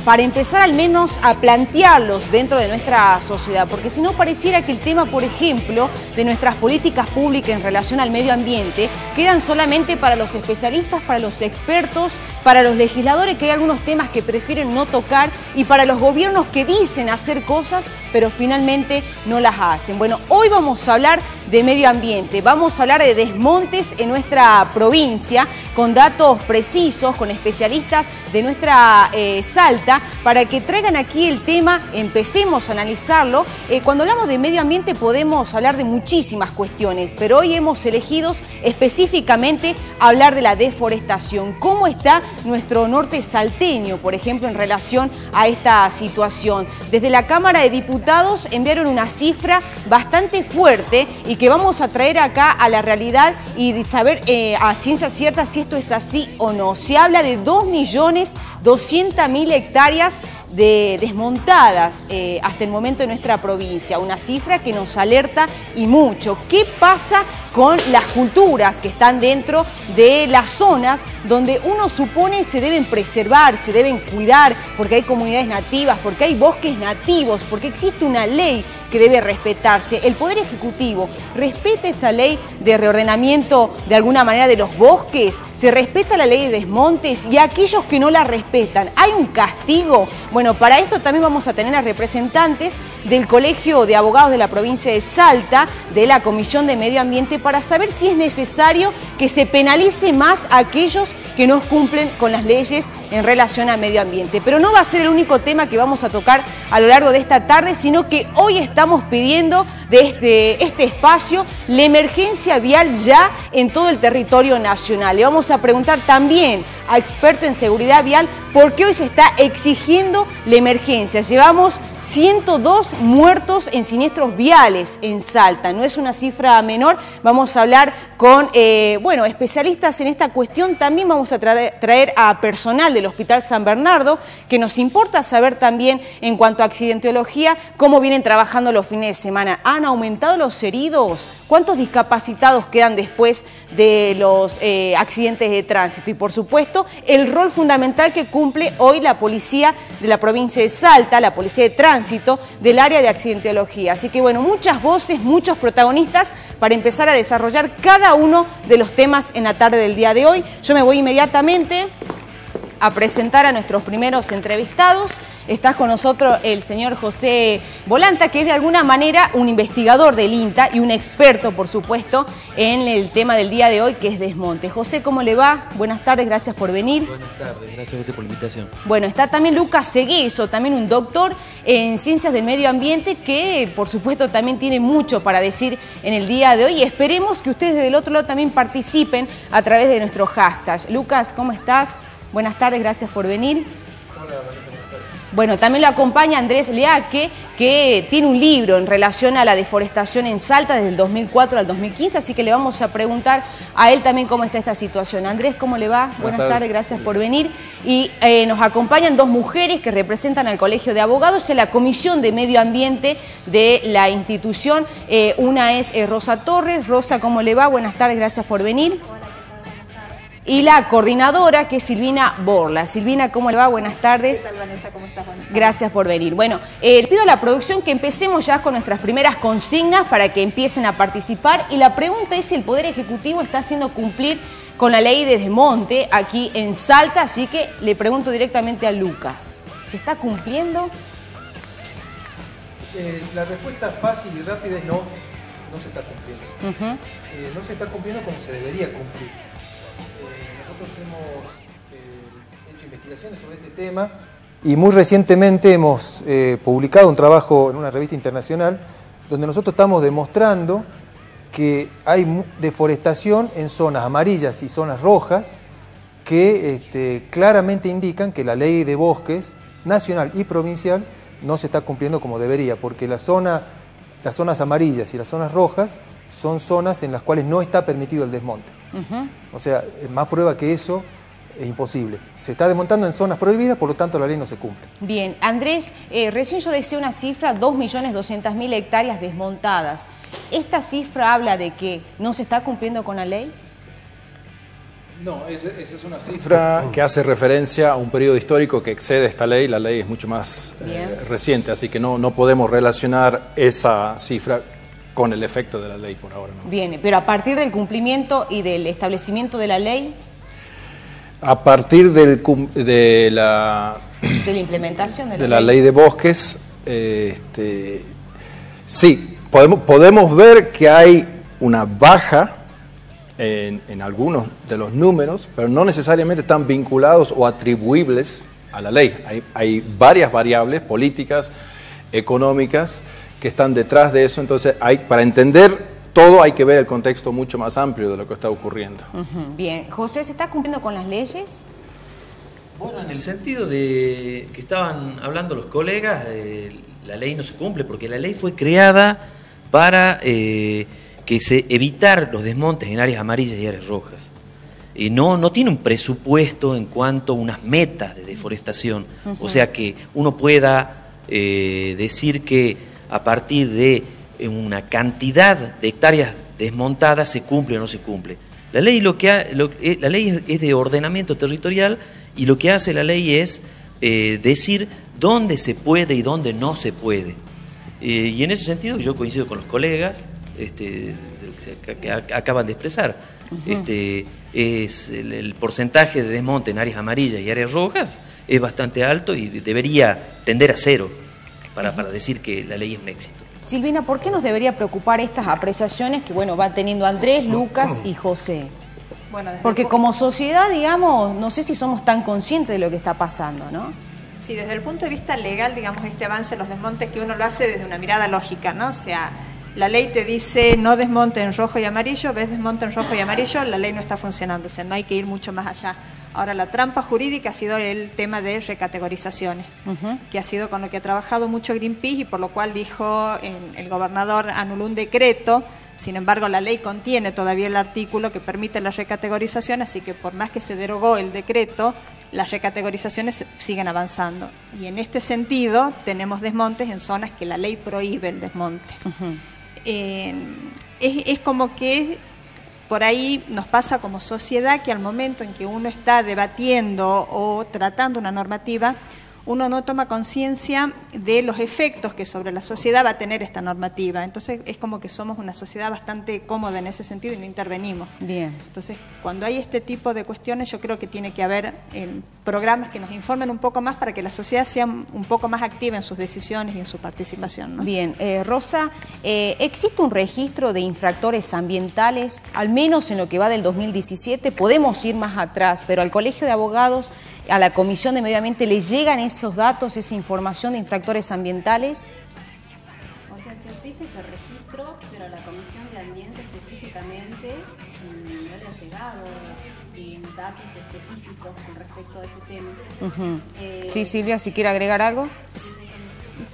para empezar al menos a plantearlos dentro de nuestra sociedad, porque si no pareciera que el tema, por ejemplo, de nuestras políticas públicas en relación al medio ambiente quedan solamente para los especialistas, para los expertos, para los legisladores, que hay algunos temas que prefieren no tocar, y para los gobiernos que dicen hacer cosas, pero finalmente no las hacen. Bueno, hoy vamos a hablar de medio ambiente, vamos a hablar de desmontes en nuestra provincia, con datos precisos, con especialistas de nuestra Salta, para que traigan aquí el tema, empecemos a analizarlo. Cuando hablamos de medio ambiente podemos hablar de muchísimas cuestiones, pero hoy hemos elegido específicamente hablar de la deforestación. ¿Cómo está nuestro norte salteño, por ejemplo, en relación a esta situación? Desde la Cámara de Diputados enviaron una cifra bastante fuerte y que vamos a traer acá a la realidad y de saber a ciencia cierta si esto es así o no. Se habla de 2.200.000 hectáreas desmontadas hasta el momento en nuestra provincia, una cifra que nos alerta y mucho. ¿Qué pasa con las culturas que están dentro de las zonas donde uno supone se deben preservar, se deben cuidar, porque hay comunidades nativas, porque hay bosques nativos, porque existe una ley que debe respetarse? El Poder Ejecutivo respeta esta ley de reordenamiento de alguna manera de los bosques, se respeta la ley de desmontes, y aquellos que no la respetan, ¿hay un castigo? Bueno, para esto también vamos a tener a representantes del Colegio de Abogados de la provincia de Salta, de la Comisión de Medio Ambiente, para saber si es necesario que se penalice más a aquellos que no cumplen con las leyes en relación al medio ambiente. Pero no va a ser el único tema que vamos a tocar a lo largo de esta tarde, sino que hoy estamos pidiendo desde este espacio la emergencia vial ya en todo el territorio nacional. Le vamos a preguntar también a expertos en seguridad vial por qué hoy se está exigiendo la emergencia. Llevamos 102 muertos en siniestros viales en Salta, no es una cifra menor. Vamos a hablar con especialistas en esta cuestión. También vamos a traer a personal del Hospital San Bernardo, que nos importa saber también en cuanto a accidentología cómo vienen trabajando los fines de semana. ¿Han aumentado los heridos? ¿Cuántos discapacitados quedan después de los accidentes de tránsito? Y por supuesto, el rol fundamental que cumple hoy la policía de la provincia de Salta, la policía de tránsito del área de accidentología. Así que bueno, muchas voces, muchos protagonistas para empezar a desarrollar cada uno de los temas en la tarde del día de hoy. Yo me voy inmediatamente a presentar a nuestros primeros entrevistados. Está con nosotros el señor José Volanta, que es de alguna manera un investigador del INTA y un experto, por supuesto, en el tema del día de hoy, que es desmonte. José, ¿cómo le va? Buenas tardes, gracias por venir. Buenas tardes, gracias a usted por la invitación. Bueno, está también Lucas Segueso, también un doctor en Ciencias del Medio Ambiente, que por supuesto también tiene mucho para decir en el día de hoy, y esperemos que ustedes del otro lado también participen a través de nuestro hashtag. Lucas, ¿cómo estás? Buenas tardes, gracias por venir. Hola, Vanessa. Bueno, también lo acompaña Andrés Leaque, que tiene un libro en relación a la deforestación en Salta desde el 2004 al 2015, así que le vamos a preguntar a él también cómo está esta situación. Andrés, ¿cómo le va? Buenas tardes, gracias por venir. Y nos acompañan dos mujeres que representan al Colegio de Abogados en la Comisión de Medio Ambiente de la institución. Una es Rosa Torres. Rosa, ¿cómo le va? Buenas tardes, gracias por venir. Y la coordinadora, que es Silvina Borla. Silvina, ¿cómo le va? Buenas tardes. ¿Qué tal, Vanessa? ¿Cómo estás? Buenas tardes. Gracias por venir. Bueno, le pido a la producción que empecemos ya con nuestras primeras consignas para que empiecen a participar. Y la pregunta es si el Poder Ejecutivo está haciendo cumplir con la ley de desmonte aquí en Salta. Así que le pregunto directamente a Lucas. ¿Se está cumpliendo? La respuesta fácil y rápida es no, no se está cumpliendo. No se está cumpliendo como se debería cumplir. Nosotros hemos hecho investigaciones sobre este tema y muy recientemente hemos publicado un trabajo en una revista internacional donde nosotros estamos demostrando que hay deforestación en zonas amarillas y zonas rojas que claramente indican que la ley de bosques nacional y provincial no se está cumpliendo como debería, porque las zonas amarillas y las zonas rojas son zonas en las cuales no está permitido el desmonte. O sea, más prueba que eso es imposible. Se está desmontando en zonas prohibidas, por lo tanto la ley no se cumple. Bien, Andrés, recién yo decía una cifra, 2.200.000 hectáreas desmontadas. ¿Esta cifra habla de que no se está cumpliendo con la ley? No, esa es una cifra que hace referencia a un periodo histórico que excede esta ley. La ley es mucho más reciente, así que no podemos relacionar esa cifra con el efecto de la ley por ahora. ¿No? Bien, pero a partir del cumplimiento y del establecimiento de la ley... A partir de la implementación de la ley de bosques, sí, podemos ver que hay una baja en algunos de los números, pero no necesariamente están vinculados o atribuibles a la ley. Hay varias variables políticas, económicas, que están detrás de eso. Entonces, para entender todo hay que ver el contexto mucho más amplio de lo que está ocurriendo. Bien. José, ¿se está cumpliendo con las leyes? Bueno, en el sentido de que estaban hablando los colegas, la ley no se cumple porque la ley fue creada para evitar los desmontes en áreas amarillas y áreas rojas. No tiene un presupuesto en cuanto a unas metas de deforestación. O sea que uno pueda decir que a partir de una cantidad de hectáreas desmontadas se cumple o no se cumple. La ley la ley es de ordenamiento territorial y lo que hace la ley es decir dónde se puede y dónde no se puede. Y en ese sentido yo coincido con los colegas de lo que acaban de expresar. Es el porcentaje de desmonte en áreas amarillas y áreas rojas es bastante alto y debería tender a cero para decir que la ley es un éxito. Silvina, ¿por qué nos debería preocupar estas apreciaciones que van teniendo Andrés, Lucas y José? Bueno, porque como sociedad, digamos, no sé si somos tan conscientes de lo que está pasando, ¿no? Sí, desde el punto de vista legal, digamos, este avance en los desmontes que uno lo hace desde una mirada lógica, ¿no? O sea, la ley te dice no desmonte en rojo y amarillo, ves desmonte en rojo y amarillo, la ley no está funcionando, o sea, no hay que ir mucho más allá. Ahora, la trampa jurídica ha sido el tema de recategorizaciones, que ha sido con lo que ha trabajado mucho Greenpeace y por lo cual dijo el gobernador anuló un decreto. Sin embargo, la ley contiene todavía el artículo que permite la recategorización, así que por más que se derogó el decreto, las recategorizaciones siguen avanzando. Y en este sentido, tenemos desmontes en zonas que la ley prohíbe el desmonte. Es como que por ahí nos pasa como sociedad que al momento en que uno está debatiendo o tratando una normativa, uno no toma conciencia de los efectos que sobre la sociedad va a tener esta normativa. Entonces es como que somos una sociedad bastante cómoda en ese sentido y no intervenimos. Bien. Entonces cuando hay este tipo de cuestiones yo creo que tiene que haber programas que nos informen un poco más para que la sociedad sea un poco más activa en sus decisiones y en su participación, ¿no? Bien. Rosa, ¿existe un registro de infractores ambientales, al menos en lo que va del 2017? Podemos ir más atrás, pero al Colegio de Abogados, a la Comisión de Medio Ambiente, ¿le llegan esos datos, esa información de infractores ambientales? O sea, sí existe ese registro, pero a la Comisión de Ambiente específicamente no le ha llegado datos específicos con respecto a ese tema. Sí, Silvia, si quiere agregar algo.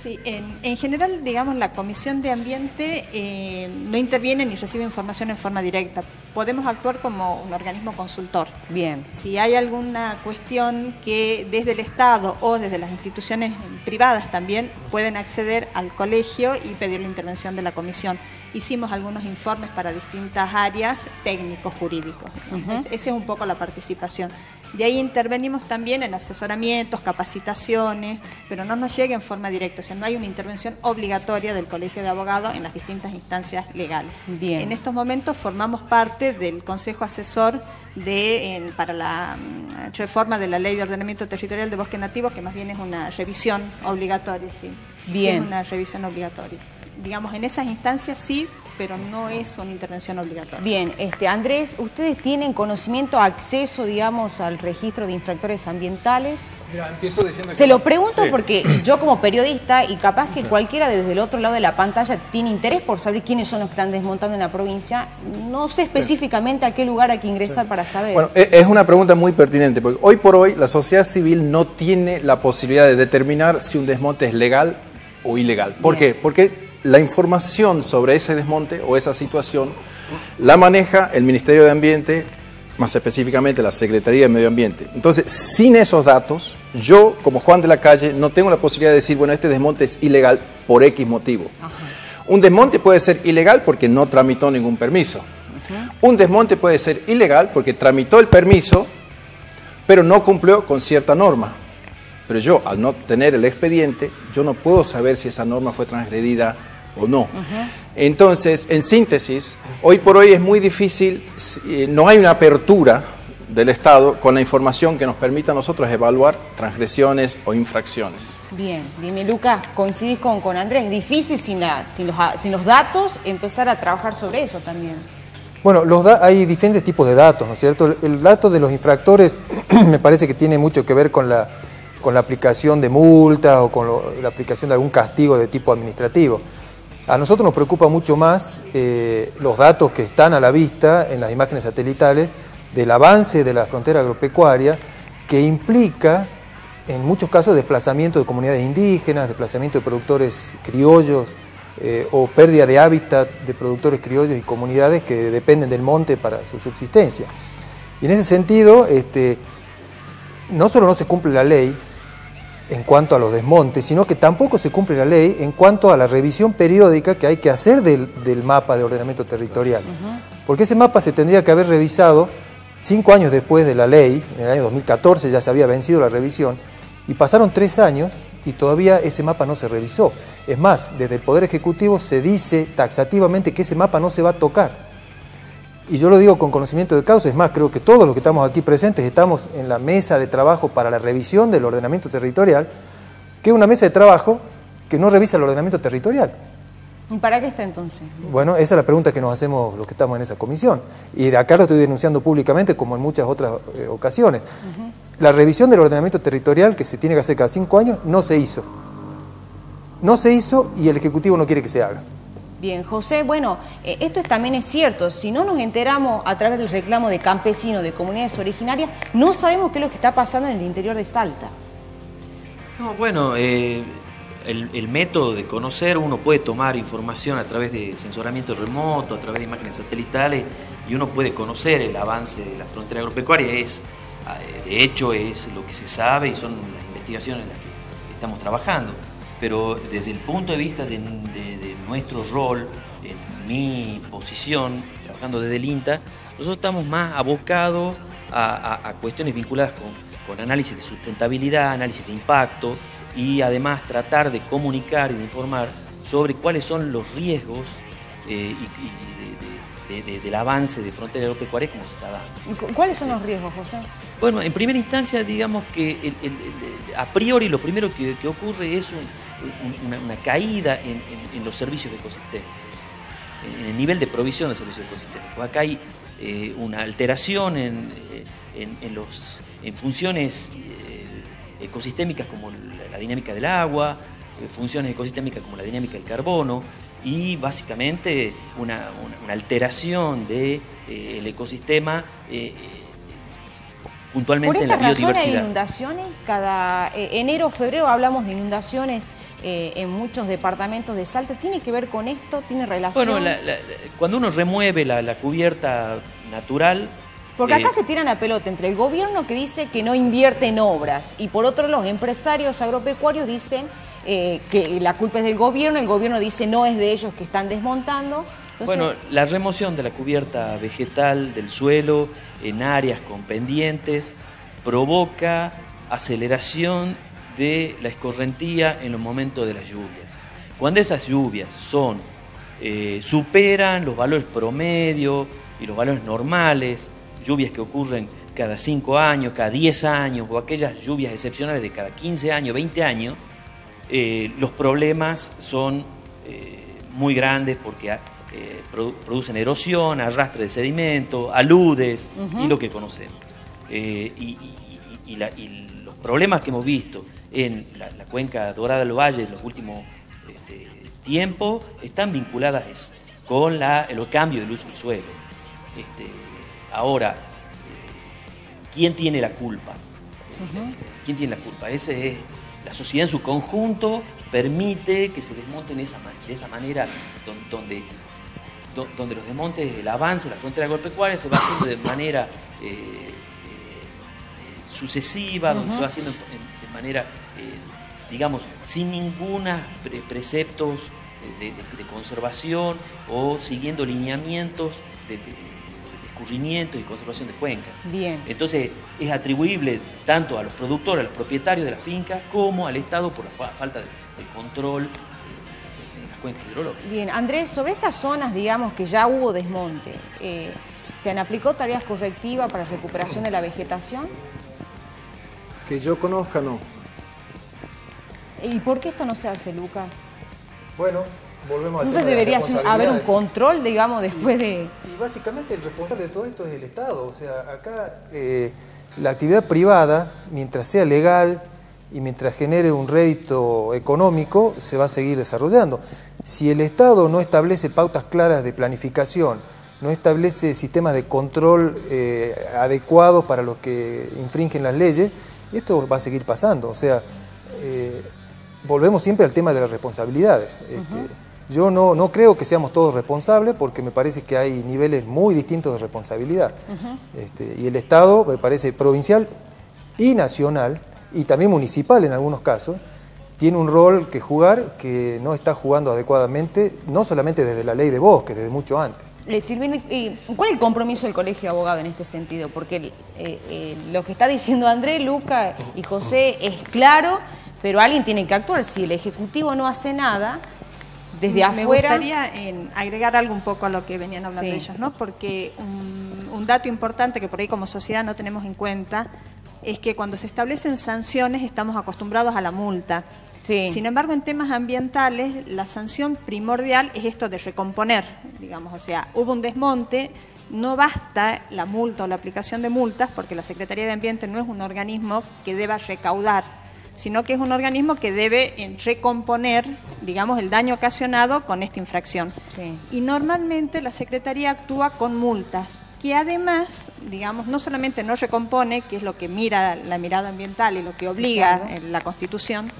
Sí, en general, digamos, la Comisión de Ambiente no interviene ni recibe información en forma directa. Podemos actuar como un organismo consultor. Bien. Si hay alguna cuestión que desde el Estado o desde las instituciones privadas también pueden acceder al colegio y pedir la intervención de la comisión. Hicimos algunos informes para distintas áreas técnicos jurídicos. Esa es un poco la participación. De ahí intervenimos también en asesoramientos, capacitaciones, pero no nos llega en forma directa, o sea, no hay una intervención obligatoria del Colegio de Abogados en las distintas instancias legales. Bien. En estos momentos formamos parte del Consejo Asesor para la reforma de la Ley de Ordenamiento Territorial de Bosques Nativos, que más bien es una revisión obligatoria, ¿sí? Bien. Es una revisión obligatoria. Digamos, en esas instancias sí, pero no es una intervención obligatoria. Bien, Andrés, ¿ustedes tienen conocimiento, acceso, digamos, al registro de infractores ambientales? Mira, empiezo diciendo que... Se lo pregunto porque yo como periodista, y capaz que cualquiera desde el otro lado de la pantalla tiene interés por saber quiénes son los que están desmontando en la provincia, no sé específicamente a qué lugar hay que ingresar para saber. Bueno, es una pregunta muy pertinente, porque hoy por hoy la sociedad civil no tiene la posibilidad de determinar si un desmonte es legal o ilegal. ¿Por qué? Porque la información sobre ese desmonte o esa situación la maneja el Ministerio de Ambiente, más específicamente la Secretaría de Medio Ambiente. Entonces, sin esos datos, yo, como Juan de la Calle, no tengo la posibilidad de decir, bueno, este desmonte es ilegal por X motivo. Un desmonte puede ser ilegal porque no tramitó ningún permiso. Un desmonte puede ser ilegal porque tramitó el permiso, pero no cumplió con cierta norma. Pero yo, al no tener el expediente, yo no puedo saber si esa norma fue transgredida o no. Entonces, en síntesis, hoy por hoy es muy difícil, no hay una apertura del Estado con la información que nos permita a nosotros evaluar transgresiones o infracciones. Bien, dime Lucas, coincidís con Andrés, es difícil sin los datos empezar a trabajar sobre eso también. Bueno, hay diferentes tipos de datos, ¿no es cierto? El dato de los infractores me parece que tiene mucho que ver con la aplicación de multas o con la aplicación de algún castigo de tipo administrativo. A nosotros nos preocupa mucho más los datos que están a la vista en las imágenes satelitales del avance de la frontera agropecuaria, que implica en muchos casos desplazamiento de comunidades indígenas, desplazamiento de productores criollos o pérdida de hábitat de productores criollos y comunidades que dependen del monte para su subsistencia. Y en ese sentido, no solo no se cumple la ley en cuanto a los desmontes, sino que tampoco se cumple la ley en cuanto a la revisión periódica que hay que hacer del mapa de ordenamiento territorial. Porque ese mapa se tendría que haber revisado 5 años después de la ley, en el año 2014 ya se había vencido la revisión, y pasaron 3 años y todavía ese mapa no se revisó. Es más, desde el Poder Ejecutivo se dice taxativamente que ese mapa no se va a tocar. Y yo lo digo con conocimiento de causa, es más, creo que todos los que estamos aquí presentes estamos en la mesa de trabajo para la revisión del ordenamiento territorial, que es una mesa de trabajo que no revisa el ordenamiento territorial. ¿Y para qué está entonces? Bueno, esa es la pregunta que nos hacemos los que estamos en esa comisión. Y de acá lo estoy denunciando públicamente como en muchas otras ocasiones. La revisión del ordenamiento territorial, que se tiene que hacer cada 5 años, no se hizo. No se hizo y el Ejecutivo no quiere que se haga. Bien, José, bueno, esto también es cierto. Si no nos enteramos a través del reclamo de campesinos, de comunidades originarias, no sabemos qué es lo que está pasando en el interior de Salta. No, bueno, el método de conocer, uno puede tomar información a través de sensoramiento remoto, a través de imágenes satelitales, y uno puede conocer el avance de la frontera agropecuaria. De hecho, es lo que se sabe y son las investigaciones en las que estamos trabajando. Pero desde el punto de vista de nuestro rol, en mi posición, trabajando desde el INTA, nosotros estamos más abocados a cuestiones vinculadas con análisis de sustentabilidad, análisis de impacto, y además tratar de comunicar y de informar sobre cuáles son los riesgos del avance de frontera agropecuaria como se está dando. ¿Cuáles son los riesgos, José? Bueno, en primera instancia, digamos que a priori lo primero que ocurre es una caída en los servicios de ecosistema, en el nivel de provisión de servicios ecosistémicos. Acá hay una alteración en funciones ecosistémicas como la dinámica del agua, funciones ecosistémicas como la dinámica del carbono, y básicamente una alteración del ecosistema puntualmente en la biodiversidad. ¿Por esta razón hay inundaciones? Cada enero o febrero hablamos de inundaciones en muchos departamentos de Salta. ¿Tiene que ver con esto? ¿Tiene relación? Bueno, cuando uno remueve la cubierta natural... Porque acá se tiran a pelota entre el gobierno que dice que no invierte en obras y por otro los empresarios agropecuarios dicen que la culpa es del gobierno, el gobierno dice no es de ellos que están desmontando. Entonces... Bueno, la remoción de la cubierta vegetal del suelo en áreas con pendientes provoca aceleración de la escorrentía en los momentos de las lluvias. Cuando esas lluvias superan los valores promedio y los valores normales, lluvias que ocurren cada 5 años, cada 10 años, o aquellas lluvias excepcionales de cada 15 años, 20 años, los problemas son muy grandes porque producen erosión, arrastre de sedimento, aludes y lo que conocemos. Y los problemas que hemos visto en la cuenca Dorada del Valle en los últimos tiempos están vinculadas con el cambio del uso del suelo. Ahora, ¿quién tiene la culpa? ¿Quién tiene la culpa? Ese es la sociedad en su conjunto, permite que se desmonten de esa manera, donde los desmontes, el avance de la frontera agropecuaria se va haciendo de manera sucesiva, donde se va haciendo de manera, digamos, sin ninguna preceptos de conservación o siguiendo lineamientos escurrimientos y conservación de cuencas. Bien. Entonces es atribuible tanto a los productores, a los propietarios de la finca, como al Estado por la falta de control de las cuencas hidrológicas. Bien, Andrés, sobre estas zonas, digamos, que ya hubo desmonte, ¿se han aplicado tareas correctivas para recuperación de la vegetación? Que yo conozca, no. ¿Y por qué esto no se hace, Lucas? Bueno, volvemos al Entonces tema de debería las haber un responsabilidades. control, digamos, después de... Y básicamente el responsable de todo esto es el Estado. O sea, acá la actividad privada, mientras sea legal y mientras genere un rédito económico, se va a seguir desarrollando. Si el Estado no establece pautas claras de planificación, no establece sistemas de control adecuados para los que infringen las leyes, esto va a seguir pasando. O sea, volvemos siempre al tema de las responsabilidades. Yo no creo que seamos todos responsables, porque me parece que hay niveles muy distintos de responsabilidad. Y el Estado, me parece, provincial y nacional, y también municipal en algunos casos, tiene un rol que jugar que no está jugando adecuadamente, no solamente desde la ley de bosques, desde mucho antes. Silvina, ¿cuál es el compromiso del Colegio de Abogados en este sentido? Porque lo que está diciendo Andrés, Luca y José es claro, pero alguien tiene que actuar. Si el Ejecutivo no hace nada, desde afuera... Me gustaría agregar algo un poco a lo que venían hablando ellos, ¿no? Porque un dato importante que por ahí como sociedad no tenemos en cuenta es que cuando se establecen sanciones estamos acostumbrados a la multa. Sí. Sin embargo, en temas ambientales, la sanción primordial es esto de recomponer, digamos, o sea, hubo un desmonte, no basta la multa o la aplicación de multas, porque la Secretaría de Ambiente no es un organismo que deba recaudar, sino que es un organismo que debe recomponer, digamos, el daño ocasionado con esta infracción. Sí. Y normalmente la Secretaría actúa con multas, que además, digamos, no solamente no recompone, que es lo que mira la mirada ambiental y lo que obliga la Constitución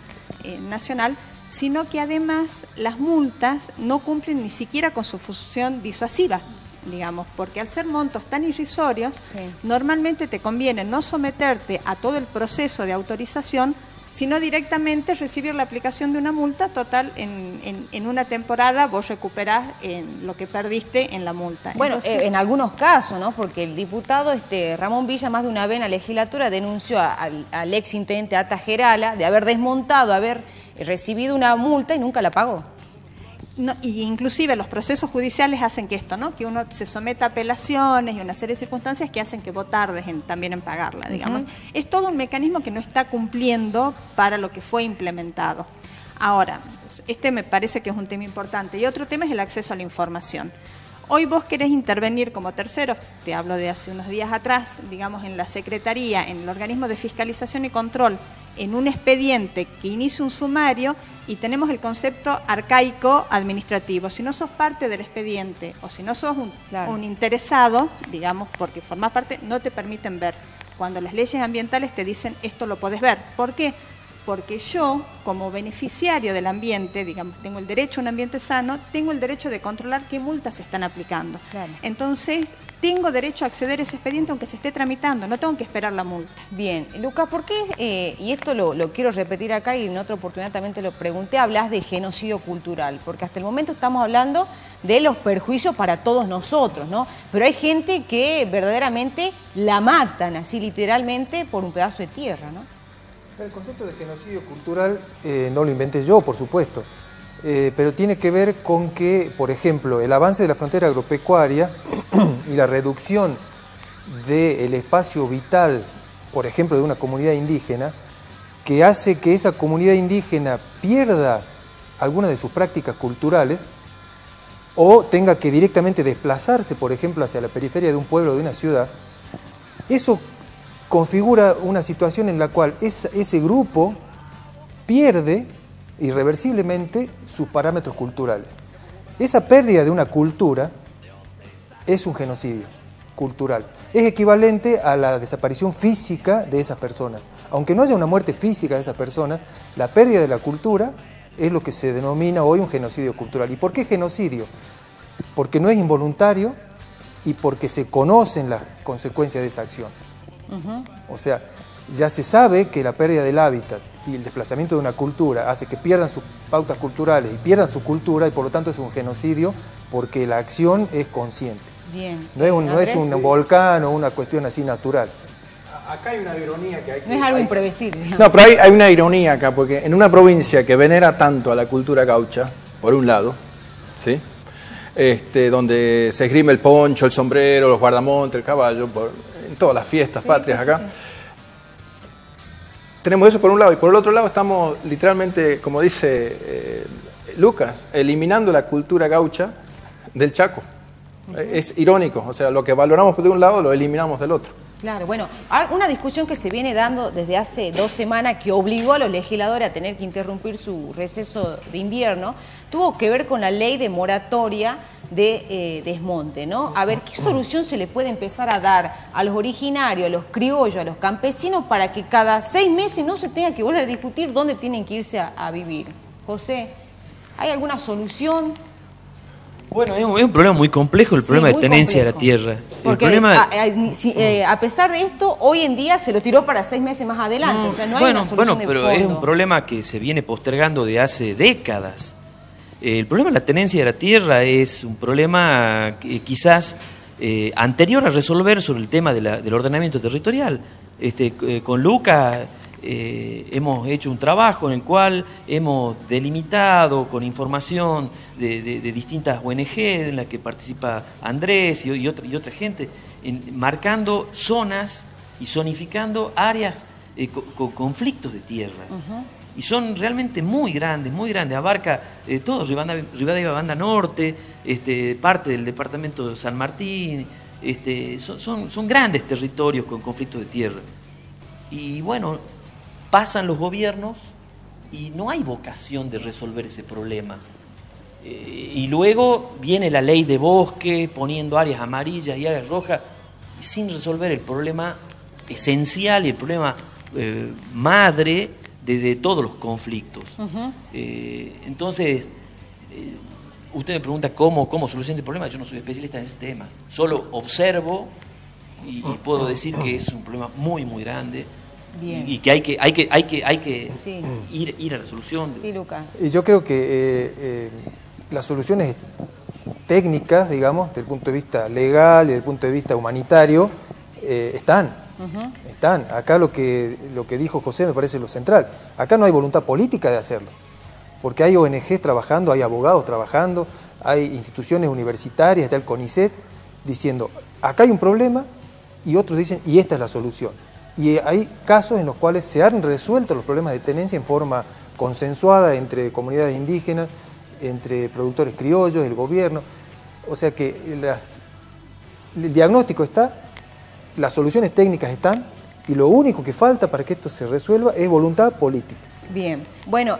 nacional, sino que además las multas no cumplen ni siquiera con su función disuasiva, digamos, porque al ser montos tan irrisorios, normalmente te conviene no someterte a todo el proceso de autorización, sino directamente recibir la aplicación de una multa total. En una temporada vos recuperás lo que perdiste en la multa. Bueno, Entonces, en algunos casos, ¿no? Porque el diputado Ramón Villa más de una vez en la legislatura denunció al ex intendente Ata Gerala de haber desmontado, haber recibido una multa y nunca la pagó. no, y inclusive los procesos judiciales hacen que esto, ¿no? Que uno se someta a apelaciones y una serie de circunstancias que hacen que vos tardes también en pagarla, digamos. Es todo un mecanismo que no está cumpliendo para lo que fue implementado. Ahora, este me parece que es un tema importante. Y otro tema es el acceso a la información. Hoy vos querés intervenir como tercero, te hablo de hace unos días atrás, digamos en la Secretaría, en el organismo de fiscalización y control, en un expediente que inicia un sumario y tenemos el concepto arcaico administrativo. Si no sos parte del expediente o si no sos un interesado, digamos, porque formás parte, no te permiten ver. Cuando las leyes ambientales te dicen esto lo podés ver. ¿Por qué? Porque yo, como beneficiario del ambiente, digamos, tengo el derecho a un ambiente sano, tengo el derecho de controlar qué multas se están aplicando. Claro. Entonces, tengo derecho a acceder a ese expediente aunque se esté tramitando, no tengo que esperar la multa. Bien, Lucas, ¿por qué, y esto lo quiero repetir acá y en otra oportunidad también te lo pregunté, hablas de genocidio cultural? Porque hasta el momento estamos hablando de los perjuicios para todos nosotros, ¿no? Pero hay gente que verdaderamente la matan, así literalmente, por un pedazo de tierra, ¿no? El concepto de genocidio cultural no lo inventé yo, por supuesto, pero tiene que ver con que, por ejemplo, el avance de la frontera agropecuaria y la reducción del espacio vital, por ejemplo, de una comunidad indígena, que hace que esa comunidad indígena pierda algunas de sus prácticas culturales o tenga que directamente desplazarse, por ejemplo, hacia la periferia de un pueblo o de una ciudad. Eso configura una situación en la cual ese grupo pierde irreversiblemente sus parámetros culturales. Esa pérdida de una cultura es un genocidio cultural. Es equivalente a la desaparición física de esas personas. Aunque no haya una muerte física de esas personas, la pérdida de la cultura es lo que se denomina hoy un genocidio cultural. ¿Y por qué genocidio? Porque no es involuntario y porque se conocen las consecuencias de esa acción. O sea, ya se sabe que la pérdida del hábitat y el desplazamiento de una cultura hace que pierdan sus pautas culturales y pierdan su cultura y por lo tanto es un genocidio porque la acción es consciente. Bien. No es Andrés, un volcán o una cuestión así natural. Acá hay una ironía que hay que... No es algo imprevisible. Digamos. No, pero hay una ironía acá, porque en una provincia que venera tanto a la cultura gaucha, por un lado, ¿sí? Donde se esgrime el poncho, el sombrero, los guardamontes, el caballo, en todas las fiestas patrias acá. Sí. Tenemos eso por un lado, y por el otro lado estamos literalmente, como dice Lucas, eliminando la cultura gaucha del Chaco. Es irónico, o sea, lo que valoramos de un lado lo eliminamos del otro. Claro, bueno, una discusión que se viene dando desde hace 2 semanas que obligó a los legisladores a tener que interrumpir su receso de invierno, tuvo que ver con la ley de moratoria de desmonte, ¿no? A ver, ¿qué solución se le puede empezar a dar a los originarios, a los criollos, a los campesinos para que cada 6 meses no se tenga que volver a discutir dónde tienen que irse a vivir? José, ¿hay alguna solución? Bueno, es un problema muy complejo, el problema de tenencia de la tierra. Porque el problema a pesar de esto, hoy en día se lo tiró para 6 meses más adelante, o sea, no hay una solución de pero fondo. es un problema que se viene postergando de hace décadas. El problema de la tenencia de la tierra es un problema quizás anterior a resolver sobre el tema del ordenamiento territorial. Con Lucas hemos hecho un trabajo en el cual hemos delimitado con información de distintas ONG en la que participa Andrés y otra gente, marcando zonas y zonificando áreas con conflictos de tierra. Y son realmente muy grandes, abarca todo Rivadavia Banda Norte, parte del departamento de San Martín, son grandes territorios con conflictos de tierra. Y bueno, pasan los gobiernos y no hay vocación de resolver ese problema. Y luego viene la ley de bosque poniendo áreas amarillas y áreas rojas sin resolver el problema esencial y el problema madre de todos los conflictos. Entonces, usted me pregunta cómo solucionar el problema. Yo no soy especialista en ese tema, solo observo y puedo decir que es un problema muy, muy grande. Bien. Y que hay que sí. ir a la solución. Sí, Lucas. Y yo creo que las soluciones técnicas, digamos, desde el punto de vista legal y desde el punto de vista humanitario, están. Acá lo que dijo José me parece lo central. Acá no hay voluntad política de hacerlo, porque hay ONGs trabajando, hay abogados trabajando, hay instituciones universitarias, está el CONICET, diciendo, acá hay un problema, y otros dicen, y esta es la solución. Y hay casos en los cuales se han resuelto los problemas de tenencia en forma consensuada entre comunidades indígenas, entre productores criollos, el gobierno. O sea que el diagnóstico está, las soluciones técnicas están, y lo único que falta para que esto se resuelva es voluntad política. Bien. Bueno,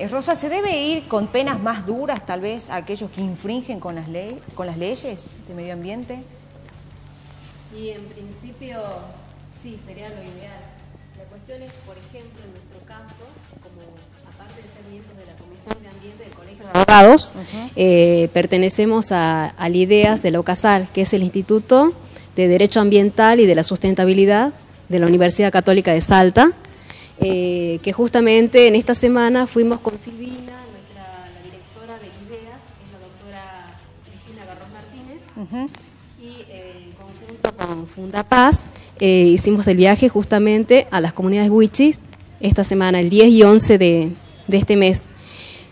Rosa, ¿se debe ir con penas más duras tal vez a aquellos que infringen con las leyes de medio ambiente? Y en principio sí, sería lo ideal. La cuestión es, por ejemplo, en nuestro caso, como aparte de ser miembros de la Comisión de Ambiente del Colegio de Abogados, pertenecemos al IDEAS de la UCASAL, que es el Instituto de Derecho Ambiental y de la Sustentabilidad de la Universidad Católica de Salta, que justamente en esta semana fuimos con Silvina, la directora del IDEAS, es la doctora Cristina Garros Martínez, y en conjunto con Fundapaz, hicimos el viaje justamente a las comunidades huichis esta semana, el 10 y 11 de este mes.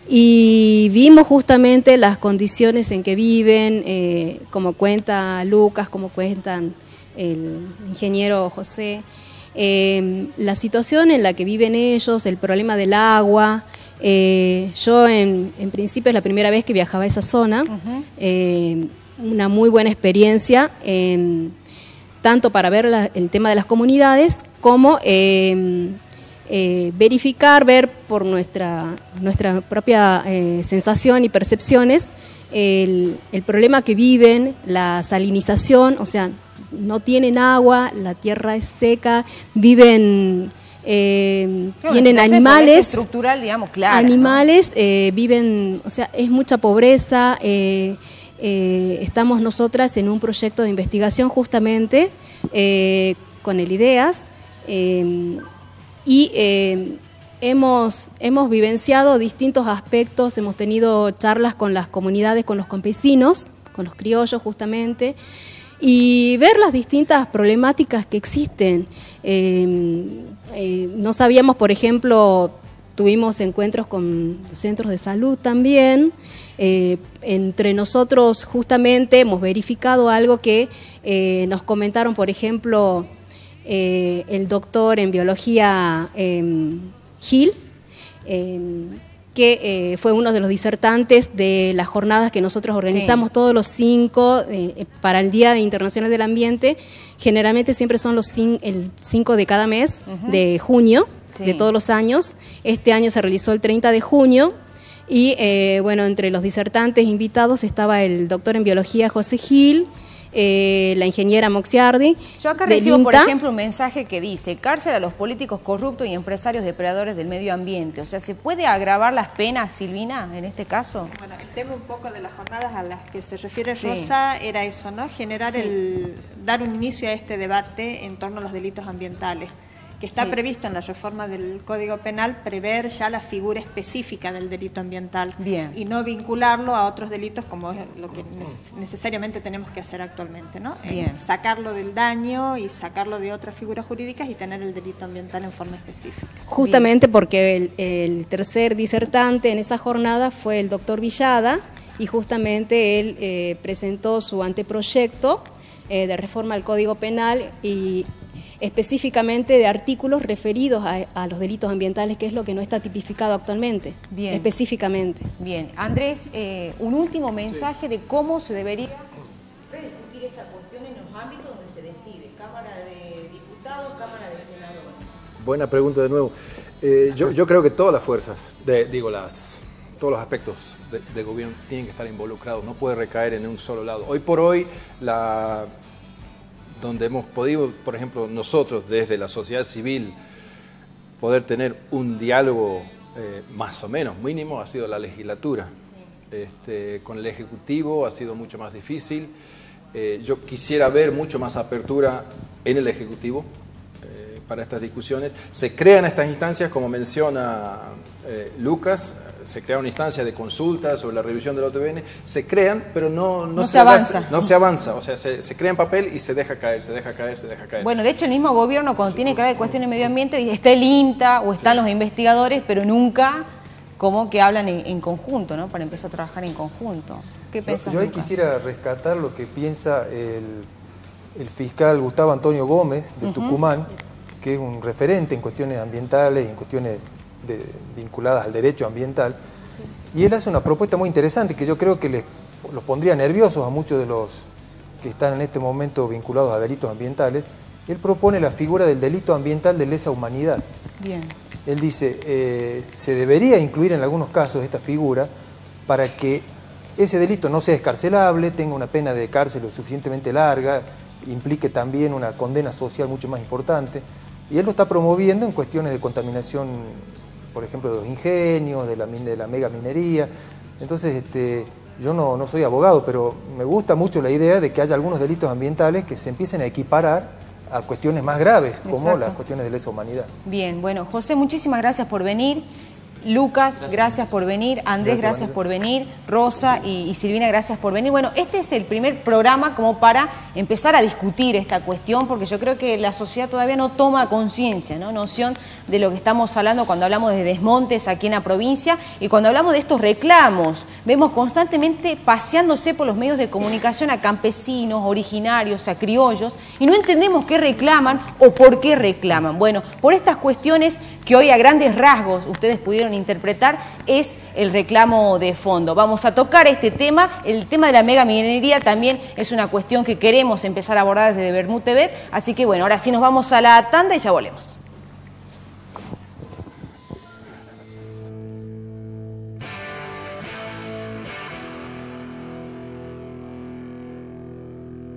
Y vimos justamente las condiciones en que viven, como cuenta Lucas, como cuentan el ingeniero José, la situación en la que viven ellos, el problema del agua. Yo en principio es la primera vez que viajaba a esa zona, una muy buena experiencia, tanto para ver el tema de las comunidades como verificar, ver por nuestra propia sensación y percepciones el problema que viven, la salinización, o sea, no tienen agua, la tierra es seca, viven, tienen animales, estructural, digamos, claro, animales, ¿no? Viven, o sea, es mucha pobreza. Estamos nosotras en un proyecto de investigación justamente con el IDEAS, y hemos vivenciado distintos aspectos, hemos tenido charlas con las comunidades, con los campesinos, los criollos justamente, y ver las distintas problemáticas que existen. No sabíamos, por ejemplo, tuvimos encuentros con centros de salud también. Entre nosotros justamente hemos verificado algo que nos comentaron, por ejemplo, el doctor en biología Gil, que fue uno de los disertantes de las jornadas que nosotros organizamos todos los 5 para el Día Internacional del Ambiente. Generalmente siempre son el 5 de cada mes de junio de todos los años. Este año se realizó el 30 de junio y bueno, entre los disertantes invitados estaba el doctor en biología José Gil, la ingeniera Moxiardi. Yo acá recibo, por ejemplo, un mensaje que dice: cárcel a los políticos corruptos y empresarios depredadores del medio ambiente. O sea, ¿se puede agravar las penas, Silvina, en este caso? Bueno, el tema un poco de las jornadas a las que se refiere Rosa era eso, ¿no? Generar dar un inicio a este debate en torno a los delitos ambientales, que está previsto en la reforma del Código Penal, prever ya la figura específica del delito ambiental. Bien. Y no vincularlo a otros delitos como es lo que necesariamente tenemos que hacer actualmente, ¿no? Sacarlo del daño y sacarlo de otras figuras jurídicas y tener el delito ambiental en forma específica. Justamente porque el tercer disertante en esa jornada fue el doctor Villada, y justamente él presentó su anteproyecto de reforma al Código Penal y específicamente de artículos referidos a los delitos ambientales, que es lo que no está tipificado actualmente. Bien. Específicamente. Bien. Andrés, un último mensaje de cómo se debería rediscutir esta cuestión en los ámbitos donde se decide, Cámara de Diputados, Cámara de Senadores. Buena pregunta de nuevo. Yo creo que todas las fuerzas, todos los aspectos de gobierno tienen que estar involucrados, no puede recaer en un solo lado. Hoy por hoy, donde hemos podido, por ejemplo, nosotros desde la sociedad civil poder tener un diálogo más o menos mínimo, ha sido la legislatura. Con el Ejecutivo ha sido mucho más difícil. Yo quisiera ver mucho más apertura en el Ejecutivo para estas discusiones. Se crean estas instancias, como menciona Lucas, se crea una instancia de consulta sobre la revisión del OTBN, se crean, pero no se avanza. No se avanza, o sea, se crea en papel y se deja caer. Bueno, de hecho el mismo gobierno, cuando tiene que hablar de cuestiones de medio ambiente, dice, está el INTA o están los investigadores, pero nunca como que hablan en conjunto, ¿no? Para empezar a trabajar en conjunto. ¿Qué pensás, yo ahí Lucas? quisiera rescatar lo que piensa el fiscal Gustavo Antonio Gómez de Tucumán, que es un referente en cuestiones ambientales y en cuestiones vinculadas al derecho ambiental, y él hace una propuesta muy interesante que yo creo que los pondría nerviosos a muchos de los que están en este momento vinculados a delitos ambientales. Él propone la figura del delito ambiental de lesa humanidad. Bien. Él dice, se debería incluir en algunos casos esta figura para que ese delito no sea excarcelable, tenga una pena de cárcel lo suficientemente larga, implique también una condena social mucho más importante, y él lo está promoviendo en cuestiones de contaminación, por ejemplo, de los ingenios, de la mega minería. Entonces, yo no soy abogado, pero me gusta mucho la idea de que haya algunos delitos ambientales que se empiecen a equiparar a cuestiones más graves, como las cuestiones de lesa humanidad. Bien, bueno, José, muchísimas gracias por venir. Lucas, gracias por venir. Andrés, gracias por venir. Rosa y Silvina, gracias por venir. Bueno, este es el primer programa como para empezar a discutir esta cuestión, porque yo creo que la sociedad todavía no toma conciencia, ¿no? Noción de lo que estamos hablando cuando hablamos de desmontes aquí en la provincia y cuando hablamos de estos reclamos. Vemos constantemente paseándose por los medios de comunicación a campesinos, originarios, a criollos, y no entendemos qué reclaman o por qué reclaman. Bueno, por estas cuestiones que hoy a grandes rasgos ustedes pudieron interpretar, es el reclamo de fondo. Vamos a tocar este tema, el tema de la mega minería también es una cuestión que queremos empezar a abordar desde Bermú TV, así que bueno, ahora sí nos vamos a la tanda y ya volvemos.